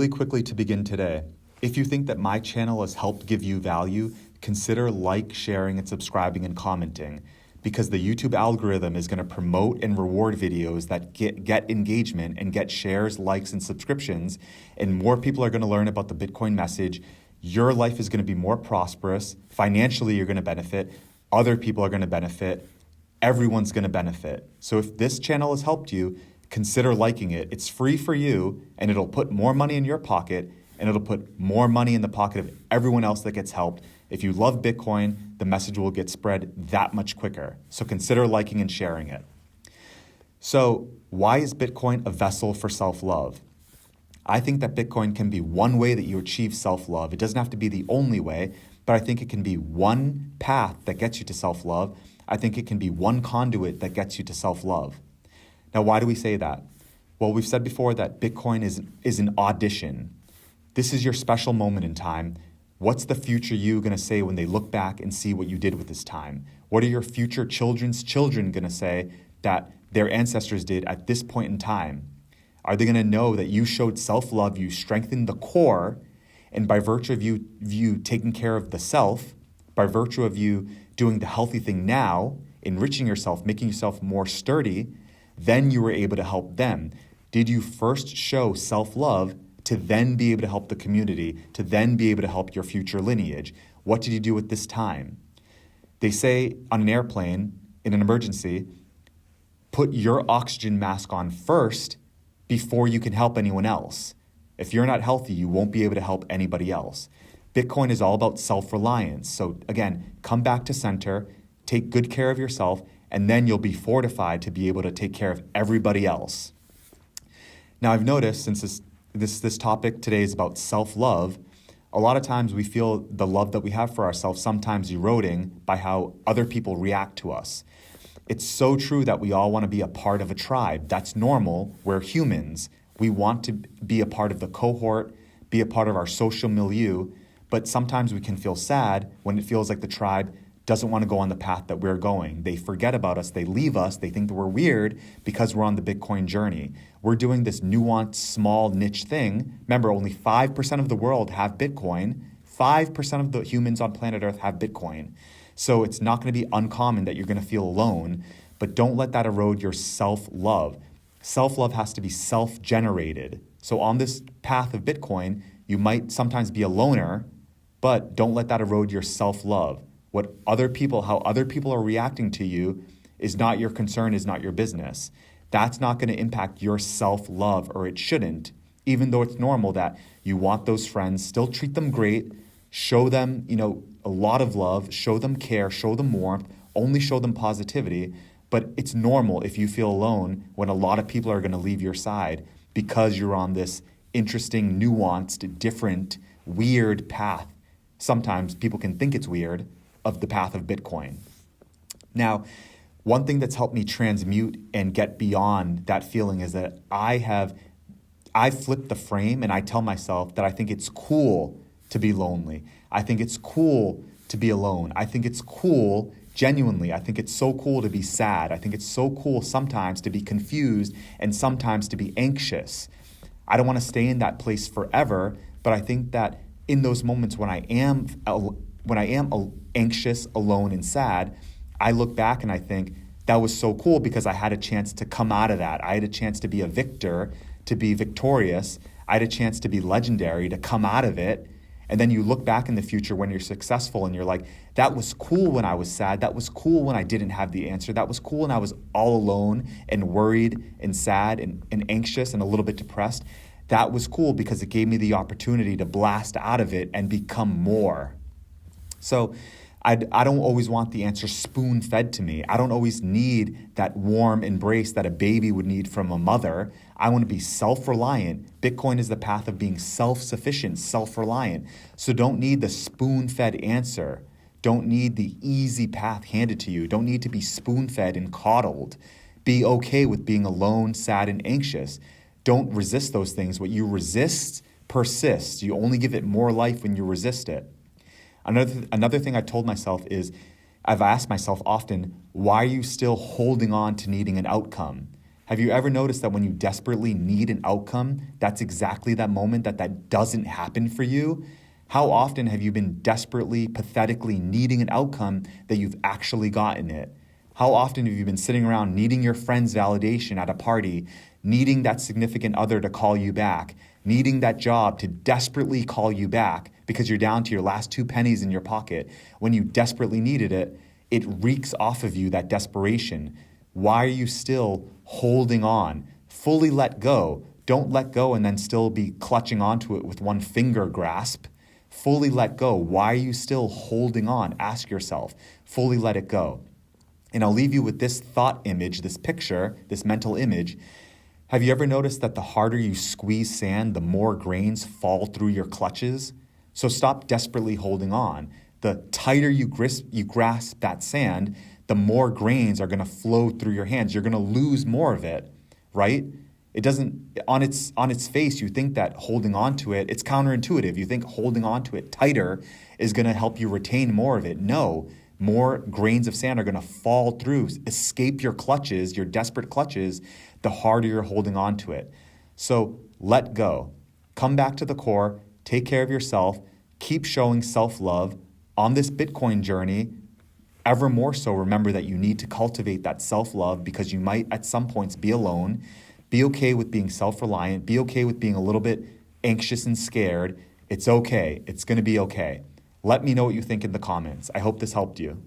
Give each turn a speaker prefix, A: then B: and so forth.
A: Really quickly to begin today, if you think that my channel has helped give you value, consider sharing, and subscribing and commenting, because the YouTube algorithm is going to promote and reward videos that get engagement and get shares, likes, and subscriptions, and more people are going to learn about the Bitcoin message. Your life is going to be more prosperous. Financially, you're going to benefit. Other people are going to benefit. Everyone's going to benefit. So if this channel has helped you, consider liking it. It's free for you, and it'll put more money in your pocket, and it'll put more money in the pocket of everyone else that gets helped. If you love Bitcoin, the message will get spread that much quicker. So consider liking and sharing it. So why is Bitcoin a vessel for self-love? I think that Bitcoin can be one way that you achieve self-love. It doesn't have to be the only way, but I think it can be one path that gets you to self-love. I think it can be one conduit that gets you to self-love. Now, why do we say that? Well, we've said before that Bitcoin is an audition. This is your special moment in time. What's the future you going to say when they look back and see what you did with this time? What are your future children's children going to say that their ancestors did at this point in time? Are they going to know that you showed self-love, you strengthened the core, and by virtue of you taking care of the self, by virtue of you doing the healthy thing now, enriching yourself, making yourself more sturdy, then you were able to help them? Did you first show self-love to then be able to help the community, to then be able to help your future lineage? What did you do with this time? They say on an airplane, in an emergency, put your oxygen mask on first before you can help anyone else. If you're not healthy, you won't be able to help anybody else. Bitcoin is all about self-reliance. So again, come back to center, take good care of yourself, and then you'll be fortified to be able to take care of everybody else. Now, I've noticed since this topic today is about self-love, a lot of times we feel the love that we have for ourselves sometimes eroding by how other people react to us. It's so true that we all want to be a part of a tribe. That's normal. We're humans. We want to be a part of the cohort, be a part of our social milieu, but sometimes we can feel sad when it feels like the tribe doesn't want to go on the path that we're going. They forget about us, they leave us, they think that we're weird because we're on the Bitcoin journey. We're doing this nuanced, small niche thing. Remember, only 5% of the world have Bitcoin. 5% of the humans on planet Earth have Bitcoin. So it's not going to be uncommon that you're going to feel alone, but don't let that erode your self-love. Self-love has to be self-generated. So on this path of Bitcoin, you might sometimes be a loner, but don't let that erode your self-love. How other people are reacting to you is not your concern, is not your business. That's not going to impact your self-love, or it shouldn't, even though it's normal that you want those friends. Still treat them great, show them, a lot of love, show them care, show them warmth, only show them positivity. But it's normal if you feel alone when a lot of people are going to leave your side because you're on this interesting, nuanced, different, weird path. Sometimes people can think it's weird, of the path of Bitcoin. Now, one thing that's helped me transmute and get beyond that feeling is that I flipped the frame, and I tell myself that I think it's cool to be lonely. I think it's cool to be alone. I think it's cool, genuinely, I think it's so cool to be sad. I think it's so cool sometimes to be confused and sometimes to be anxious. I don't want to stay in that place forever, but I think that in those moments when I am anxious, alone, and sad, I look back and I think that was so cool because I had a chance to come out of that. I had a chance to be a victor, to be victorious. I had a chance to be legendary, to come out of it. And then you look back in the future when you're successful and you're like, that was cool when I was sad. That was cool when I didn't have the answer. That was cool when I was all alone and worried and sad and anxious and a little bit depressed. That was cool because it gave me the opportunity to blast out of it and become more. So I don't always want the answer spoon-fed to me. I don't always need that warm embrace that a baby would need from a mother. I want to be self-reliant. Bitcoin is the path of being self-sufficient, self-reliant. So don't need the spoon-fed answer. Don't need the easy path handed to you. Don't need to be spoon-fed and coddled. Be okay with being alone, sad, and anxious. Don't resist those things. What you resist persists. You only give it more life when you resist it. Another thing I told myself is, I've asked myself often, why are you still holding on to needing an outcome? Have you ever noticed that when you desperately need an outcome, that's exactly that moment that doesn't happen for you? How often have you been desperately, pathetically needing an outcome that you've actually gotten it? How often have you been sitting around needing your friend's validation at a party, needing that significant other to call you back, needing that job to desperately call you back because you're down to your last 2 pennies in your pocket? When you desperately needed it, it reeks off of you, that desperation. Why are you still holding on? Fully let go. Don't let go and then still be clutching onto it with one finger grasp. Fully let go. Why are you still holding on? Ask yourself. Fully let it go. And I'll leave you with this thought image, this picture, this mental image. Have you ever noticed that the harder you squeeze sand, the more grains fall through your clutches? So stop desperately holding on. The tighter you grasp that sand, the more grains are going to flow through your hands. You're going to lose more of it, right? It doesn't, on its face, you think that holding on to it, it's counterintuitive. You think holding on to it tighter is going to help you retain more of it. No, more grains of sand are going to fall through, escape your clutches, your desperate clutches, the harder you're holding on to it. So let go. Come back to the core, take care of yourself, keep showing self-love on this Bitcoin journey. Ever more so, remember that you need to cultivate that self-love because you might at some points be alone. Be okay with being self-reliant. Be okay with being a little bit anxious and scared. It's okay. It's going to be okay. Let me know what you think in the comments. I hope this helped you.